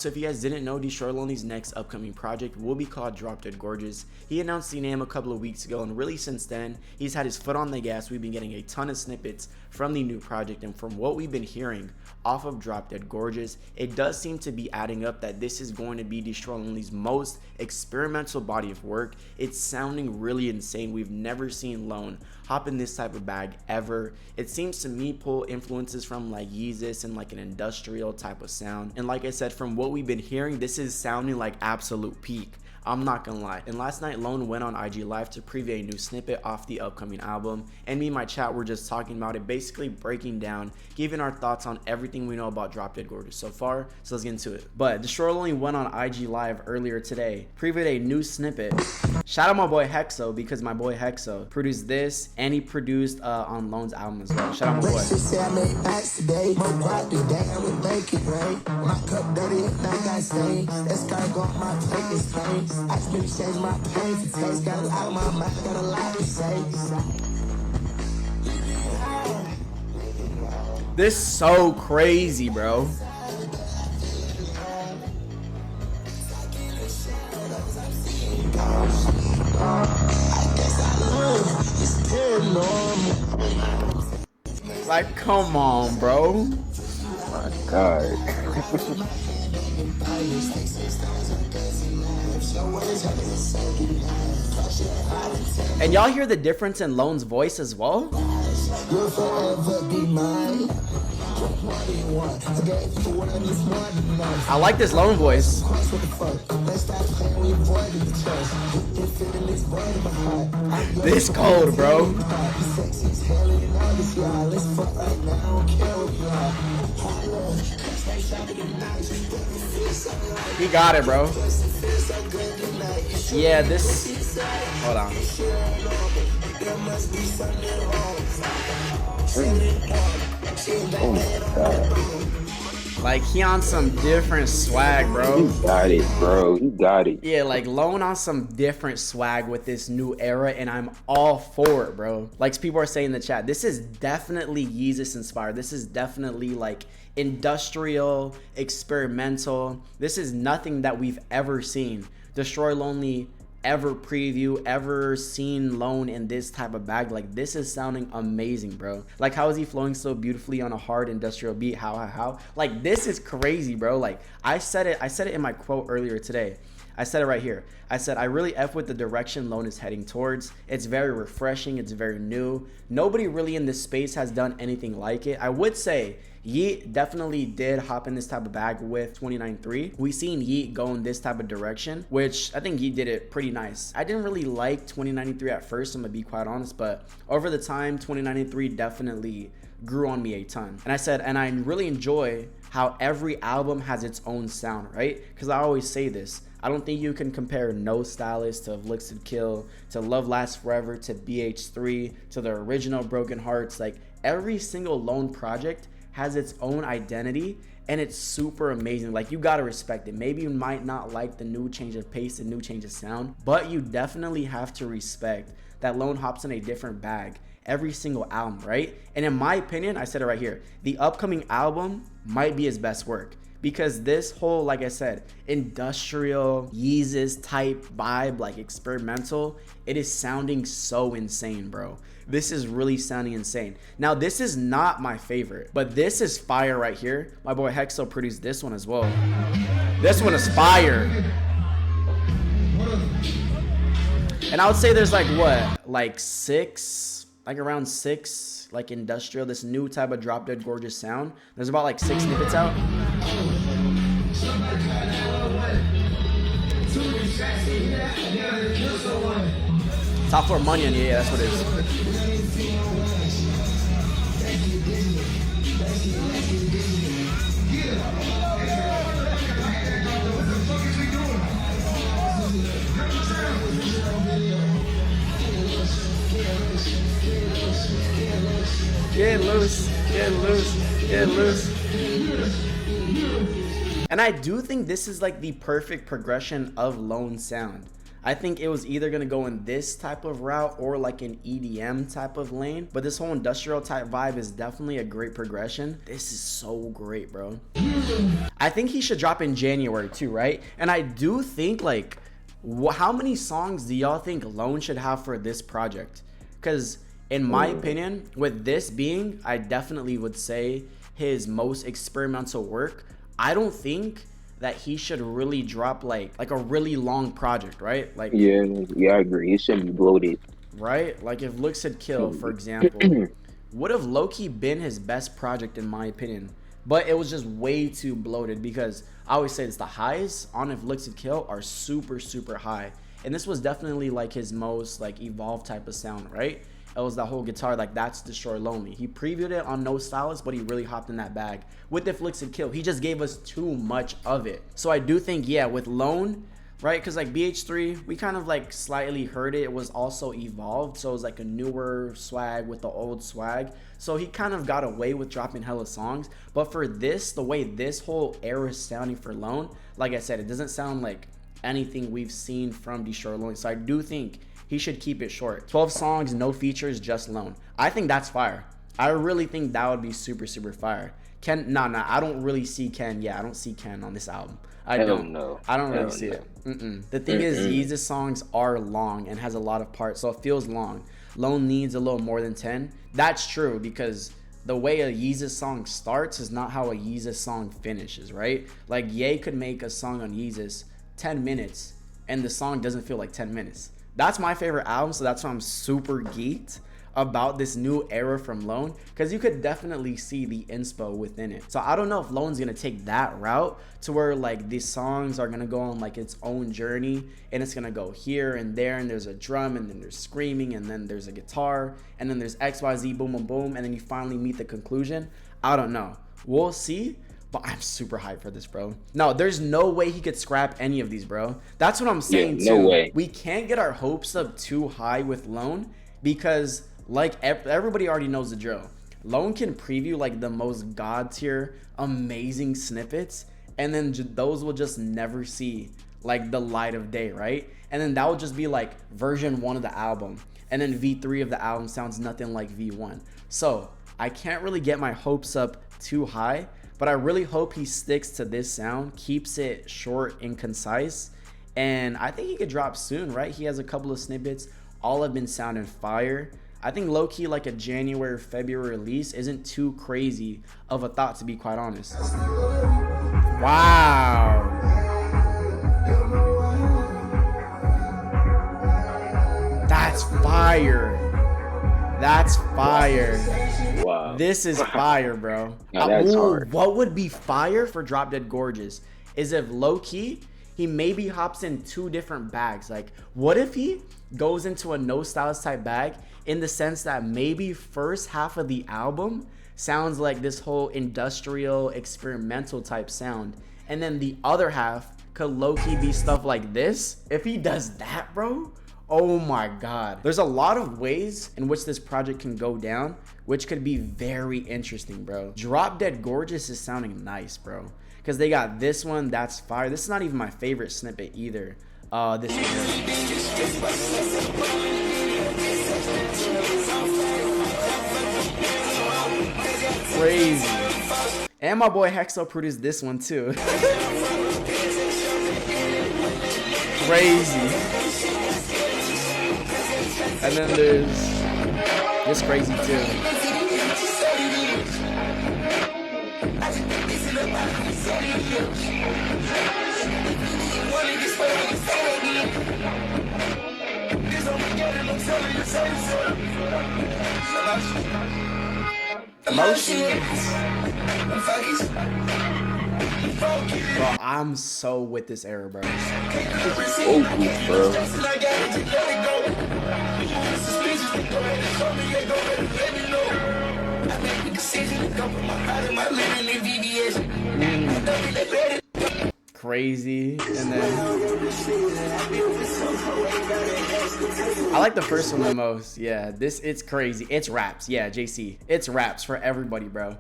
So if you guys didn't know, Destroy Lonely's next upcoming project will be called Drop Dead Gorgeous. He announced the name a couple of weeks ago, and really since then, he's had his foot on the gas. We've been getting a ton of snippets from the new project, and from what we've been hearing off of Drop Dead Gorgeous, it does seem to be adding up that this is going to be Destroy Lonely's most experimental body of work. It's sounding really insane. We've never seen Lone hop in this type of bag ever. It seems to me pull influences from like Yeezus and like an industrial type of sound. And like I said, from what we've been hearing, this is sounding like absolute peak. I'm not gonna lie. And last night, Lone went on IG Live to preview a new snippet off the upcoming album, and me and my chat were just talking about it, basically breaking down, giving our thoughts on everything we know about Drop Dead Gorgeous so far. So let's get into it. But Destroy Lonely went on IG Live earlier today, previewed a new snippet. Shout out my boy Hexo, because my boy Hexo produced this, and he produced on Lone's album as well. Shout out my boy. I really changed my pain to taste, got it out of my mouth, got a lot to say. This is so crazy, bro. Like, come on, bro. My God. And y'all hear the difference in Lone's voice as well? I like this Lone voice. This cold, bro. He got it, bro. Yeah, this. Hold on. Oh my God. Like, he on some different swag, bro. You got it, bro. You got it. Yeah, like Lone on some different swag with this new era, and I'm all for it, bro. Like people are saying in the chat, this is definitely Yeezus inspired. This is definitely like industrial, experimental. This is nothing that we've ever seen. Destroy Lonely ever preview, ever seen Lone in this type of bag. Like, this is sounding amazing, bro. Like, how is he flowing so beautifully on a hard industrial beat? How? Like, this is crazy, bro. Like, I said it in my quote earlier today. I said it right here. I said, I really F with the direction Lone is heading towards. It's very refreshing. It's very new. Nobody really in this space has done anything like it. I would say Yeet definitely did hop in this type of bag with 29.3. We seen Yeet go in this type of direction, which I think Yeet did it pretty nice. I didn't really like 2093 at first, I'm gonna be quite honest, but over the time, 2093 definitely grew on me a ton. And I said, and I really enjoy how every album has its own sound, right? Because I always say this, I don't think you can compare No Stylist to Elixir Kill, to Love Lasts Forever, to BH3, to the original Broken Hearts. Like, every single Lone project has its own identity, and it's super amazing. Like, you gotta respect it. Maybe you might not like the new change of pace and new change of sound, but you definitely have to respect that Lone hops in a different bag every single album, right? And in my opinion, I said it right here, the upcoming album might be his best work, because this whole, like I said, industrial Yeezus type vibe, like experimental, it is sounding so insane, bro. This is really sounding insane. Now, this is not my favorite, but this is fire right here. My boy Hexo produced this one as well. This one is fire. And I would say there's like what, like around six, like industrial, this new type of Drop Dead Gorgeous sound. There's about like 6 snippets out. Top floor money, and yeah, that's what it is. Get loose, get loose, get loose. And I do think this is like the perfect progression of Lone sound. I think it was either gonna go in this type of route or like an EDM type of lane. But this whole industrial type vibe is definitely a great progression. This is so great, bro. I think he should drop in January too, right? And I do think like, how many songs do y'all think Lone should have for this project? Because in my opinion, with this being, I definitely would say his most experimental work, I don't think that he should really drop like a really long project, right? Like Yeah, I agree. It shouldn't be bloated. right? Like if Looks Had Kill, for example, would have low-key been his best project in my opinion. But it was just way too bloated because I always say it's the highs on If Looks Had Kill are super, super high. And this was definitely like his most like evolved type of sound, right? It was that whole guitar, like That's Destroy Lonely. He previewed it on No Stylist, but he really hopped in that bag. With If Looks Had Kill, he just gave us too much of it. So I do think, yeah, with Lone, right? Because like BH3, we kind of like slightly heard it. It was also evolved. So it was like a newer swag with the old swag. So he kind of got away with dropping hella songs. But for this, the way this whole era is sounding for Lone, like I said, it doesn't sound like anything we've seen from Destroy Lonely. So I do think he should keep it short. 12 songs, no features, just Lone. I think that's fire. I really think that would be super, super fire. Ken, nah, I don't really see Ken. Yeah, I don't see Ken on this album. I don't really see it. The thing is, Yeezus songs are long and has a lot of parts, so it feels long. Lone needs a little more than 10. That's true because the way a Yeezus song starts is not how a Yeezus song finishes, right? Like Ye could make a song on Yeezus 10 minutes and the song doesn't feel like 10 minutes. That's my favorite album, so that's why I'm super geeked about this new era from Lone, because you could definitely see the inspo within it. So I don't know if Lone's gonna take that route to where like these songs are gonna go on like its own journey and it's gonna go here and there and there's a drum and then there's screaming and then there's a guitar and then there's XYZ boom boom boom and then you finally meet the conclusion. I don't know, we'll see. But I'm super hyped for this, bro. No, there's no way he could scrap any of these, bro. That's what I'm saying, yeah, no too. way. We can't get our hopes up too high with Lone because, like, everybody already knows the drill. Lone can preview, like, the most god-tier, amazing snippets, and then those will just never see, like, the light of day, right? And then that will just be, like, version 1 of the album. And then V3 of the album sounds nothing like V1. So, I can't really get my hopes up too high, but I really hope he sticks to this sound, keeps it short and concise, and I think he could drop soon, right? He has a couple of snippets, all have been sounding fire. I think low-key like a January, February release isn't too crazy of a thought, to be quite honest. Wow. That's fire. That's fire. Wow. This is fire, bro. Now that's hard. What would be fire for Drop Dead Gorgeous is if low-key, he maybe hops in 2 different bags. Like, what if he goes into a No Stylist type bag in the sense that maybe first half of the album sounds like this whole industrial, experimental type sound, and then the other half could low-key be stuff like this? If he does that, bro, oh my god. There's a lot of ways in which this project can go down, which could be very interesting, bro. Drop Dead Gorgeous is sounding nice, bro. Because they got this one, that's fire. This is not even my favorite snippet either. This one. Crazy. And my boy Hexo produced this one too. Crazy. And then there's this crazy too. Bro, I'm so with this era, bro. Oh, bro. Crazy. And then I like the first one the most. Yeah, it's crazy. It's raps. Yeah, JC. It's raps for everybody, bro.